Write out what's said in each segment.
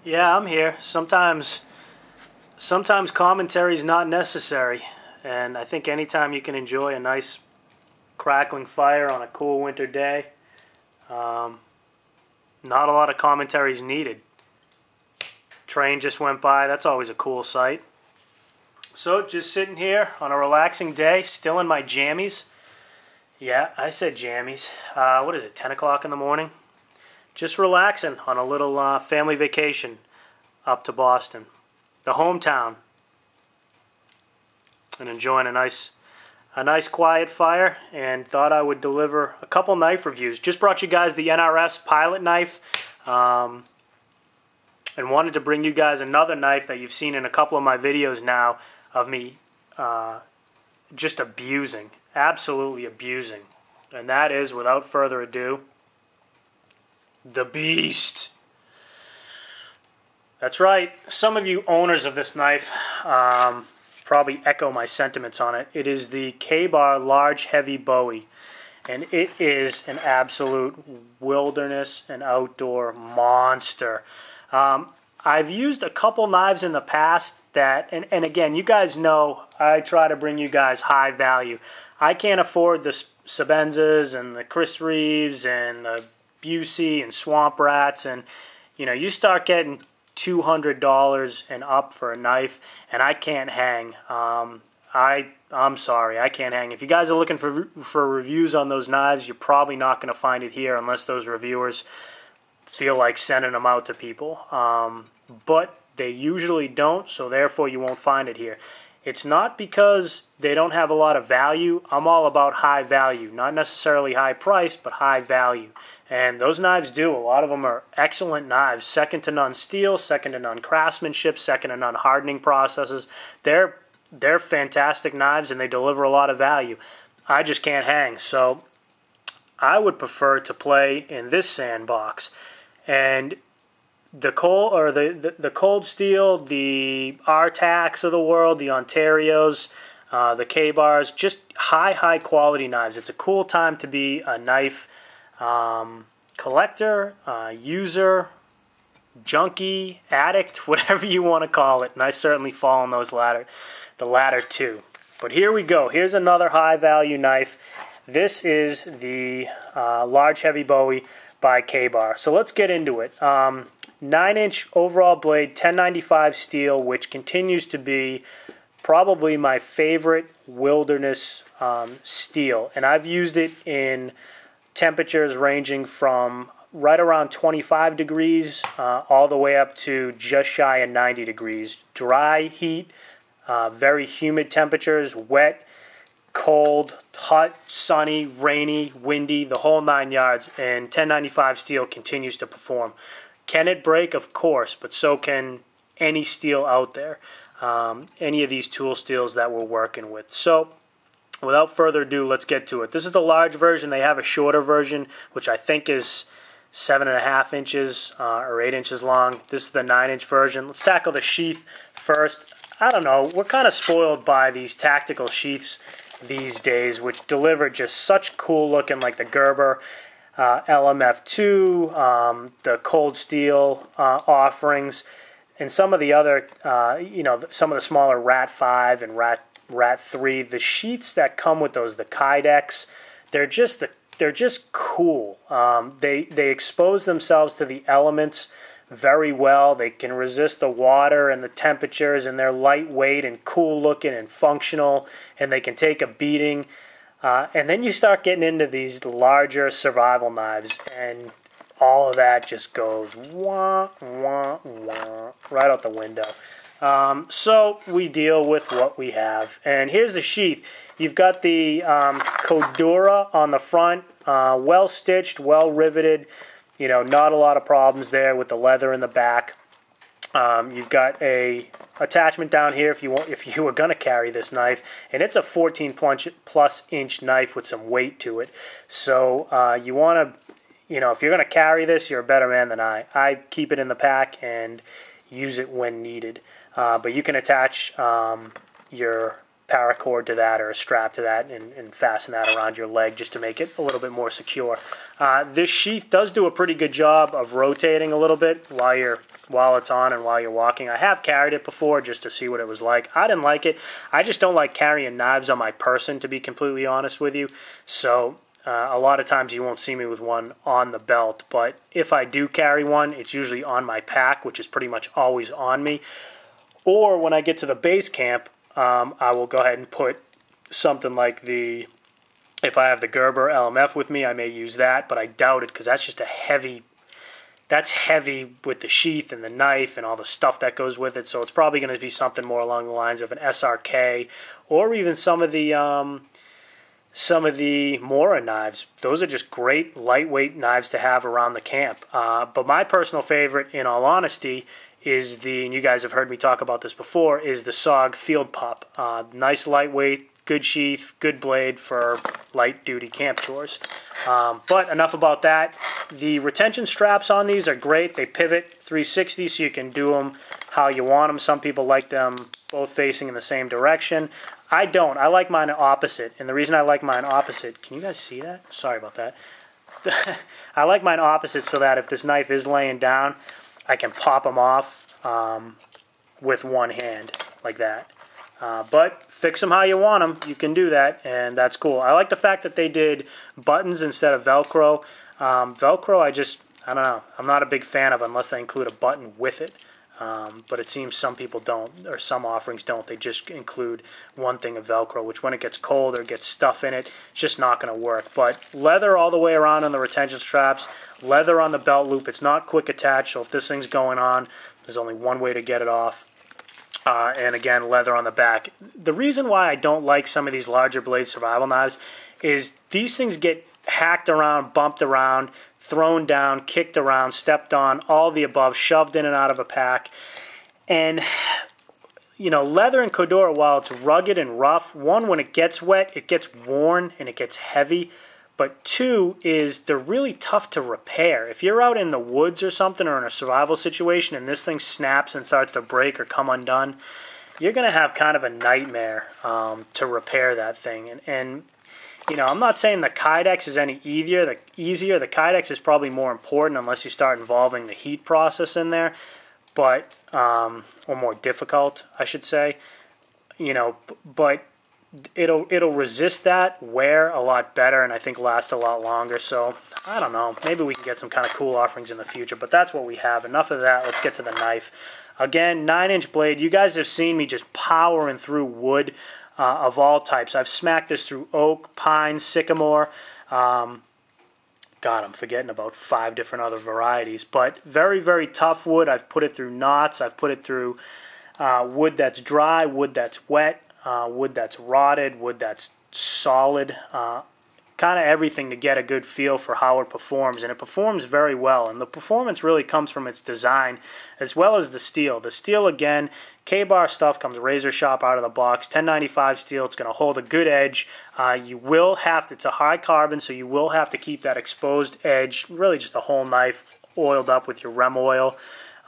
Yeah, I'm here. Sometimes commentary is not necessary, and I think anytime you can enjoy a nice crackling fire on a cool winter day, um, not a lot of commentary is needed. Train just went by. That's always a cool sight. So just sitting here on a relaxing day, still in my jammies. Yeah, I said jammies. What is it, 10 o'clock in the morning? Just relaxing on a little family vacation up to Boston, the hometown, and enjoying a nice quiet fire. And thought I would deliver a couple knife reviews. Just brought you guys the NRS pilot knife, and wanted to bring you guys another knife that you've seen in a couple of my videos now of me just abusing, absolutely abusing, and that is, without further ado, the Beast. That's right. Some of you owners of this knife probably echo my sentiments on it. It is the K-Bar Large Heavy Bowie, and it is an absolute wilderness and outdoor monster. I've used a couple knives in the past that, and again, you guys know I try to bring you guys high value. I can't afford the Sebenzas and the Chris Reeves and the Busey and Swamp Rats, and you start getting $200 and up for a knife, and I can't hang. I'm sorry, I can't hang. If you guys are looking for reviews on those knives, you're probably not going to find it here unless those reviewers feel like sending them out to people. But they usually don't, so therefore you won't find it here. It's not because they don't have a lot of value. I'm all about high value, not necessarily high price, but high value. And those knives do. A lot of them are excellent knives. Second to none steel, second to none craftsmanship, second to none hardening processes. They're fantastic knives, and they deliver a lot of value. I just can't hang, so I would prefer to play in this sandbox. And the cold steel, the R-Tacs of the world, the Ontarios, the K-Bars, just high quality knives. It's a cool time to be a knife collector, user, junkie, addict, whatever you want to call it. And I certainly fall in the latter two. But here we go. Here's another high value knife. This is the Large Heavy Bowie by K-Bar. So let's get into it. 9-inch overall blade, 1095 steel, which continues to be probably my favorite wilderness steel. And I've used it in temperatures ranging from right around 25 degrees all the way up to just shy of 90 degrees. Dry heat, very humid temperatures, wet, cold, hot, sunny, rainy, windy, the whole 9 yards, and 1095 steel continues to perform. Can it break? Of course, but so can any steel out there, any of these tool steels that we're working with. So without further ado, let's get to it. This is the large version. They have a shorter version, which I think is 7.5 inches or 8 inches long. This is the 9-inch version. Let's tackle the sheath first. I don't know, we're kind of spoiled by these tactical sheaths these days, which deliver just such cool looking, like the Gerber LMF2, the cold steel offerings, and some of the other, some of the smaller Rat 5 and Rat 3. The sheaths that come with those, the Kydex, they're just cool. They expose themselves to the elements very well. They can resist the water and the temperatures, and they're lightweight and cool looking and functional, and they can take a beating. And then you start getting into these larger survival knives, and all of that just goes wah, wah, wah, right out the window. So we deal with what we have. And here's the sheath. You've got the Cordura on the front, well stitched, well riveted. Not a lot of problems there with the leather in the back. You've got a attachment down here if you were going to carry this knife, and it's a 14+ inch knife with some weight to it. So you want to, if you're going to carry this, you're a better man than I. I keep it in the pack and use it when needed. But you can attach your paracord to that or a strap to that and fasten that around your leg just to make it a little bit more secure. This sheath does do a pretty good job of rotating a little bit while it's on and while you're walking. I have carried it before just to see what it was like. I didn't like it. I just don't like carrying knives on my person, to be completely honest with you. So a lot of times you won't see me with one on the belt, but if I do carry one, it's usually on my pack, which is pretty much always on me. Or when I get to the base camp, I will go ahead and put something like if I have the Gerber LMF with me, I may use that, but I doubt it because that's just that's heavy with the sheath and the knife and all the stuff that goes with it. So it's probably going to be something more along the lines of an SRK or even some of the Mora knives. Those are just great lightweight knives to have around the camp. But my personal favorite, in all honesty, is and you guys have heard me talk about this before, is the SOG Field Pup. Nice lightweight, good sheath, good blade for light duty camp chores. But enough about that. The retention straps on these are great. They pivot 360 so you can do them how you want them. Some people like them both facing in the same direction. I don't. I like mine opposite. And the reason I like mine opposite, can you guys see that? Sorry about that. I like mine opposite so that if this knife is laying down, I can pop them off with one hand like that. But fix them how you want them. You can do that, and that's cool. I like the fact that they did buttons instead of Velcro. Velcro, I don't know. I'm not a big fan of unless they include a button with it. But it seems some people don't, or some offerings don't. They just include one thing of Velcro, which when it gets cold or gets stuff in it, it's just not going to work. But leather all the way around on the retention straps, leather on the belt loop. It's not quick attach, so if this thing's going on, there's only one way to get it off. And again, leather on the back. The reason why I don't like some of these larger blade survival knives is these things get hacked around, bumped around, thrown down, kicked around, stepped on, all the above, shoved in and out of a pack. And, you know, leather and Cordura, while it's rugged and rough, one, when it gets wet, it gets worn and it gets heavy. But two is they're really tough to repair. If you're out in the woods or something or in a survival situation and this thing snaps and starts to break or come undone, you're going to have kind of a nightmare to repair that thing. And you know, I'm not saying the Kydex is any easier. The Kydex is probably more important unless you start involving the heat process in there, but or more difficult, I should say. You know, but it'll resist that wear a lot better, and I think last a lot longer. So I don't know. Maybe we can get some kind of cool offerings in the future, but that's what we have. Enough of that. Let's get to the knife. Again, 9-inch blade. You guys have seen me just powering through wood. Of all types. I've smacked this through oak, pine, sycamore. God, I'm forgetting about 5 different other varieties. But very, very tough wood. I've put it through knots. I've put it through wood that's dry, wood that's wet, wood that's rotted, wood that's solid. Kind of everything to get a good feel for how it performs. And it performs very well. And the performance really comes from its design as well as the steel. The steel, again, K-bar stuff comes razor sharp out of the box. 1095 steel. It's going to hold a good edge. You will have to, it's a high carbon, so you will have to keep that exposed edge, really just the whole knife, oiled up with your Rem oil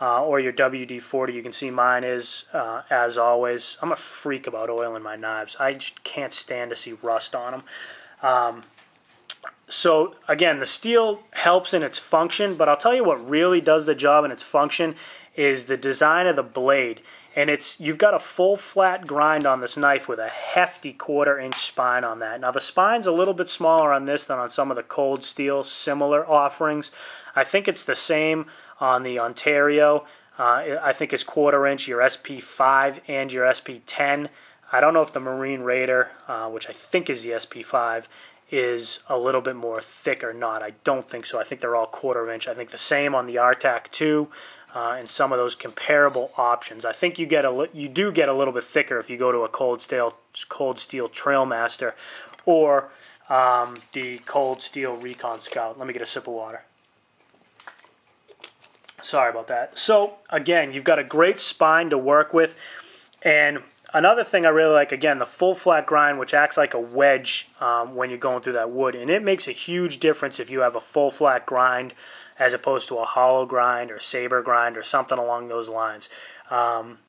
or your WD-40. You can see mine is, as always. I'm a freak about oiling my knives. I just can't stand to see rust on them. So, again, the steel helps in its function, but I'll tell you what really does the job in its function is the design of the blade. And you've got a full flat grind on this knife with a hefty 1/4-inch spine on that. Now the spine's a little bit smaller on this than on some of the cold steel similar offerings. I think it's the same on the Ontario. I think it's 1/4-inch, your SP5 and your SP10. I don't know if the Marine Raider, which I think is the SP5, is a little bit more thick or not. I don't think so. I think they're all 1/4-inch. I think the same on the RTAC 2. And some of those comparable options. I think you do get a little bit thicker if you go to a cold steel Trailmaster or the cold steel Recon Scout. Let me get a sip of water. Sorry about that. So again, you've got a great spine to work with, and another thing I really like, again, the full flat grind, which acts like a wedge when you're going through that wood, and it makes a huge difference if you have a full flat grind as opposed to a hollow grind or saber grind or something along those lines.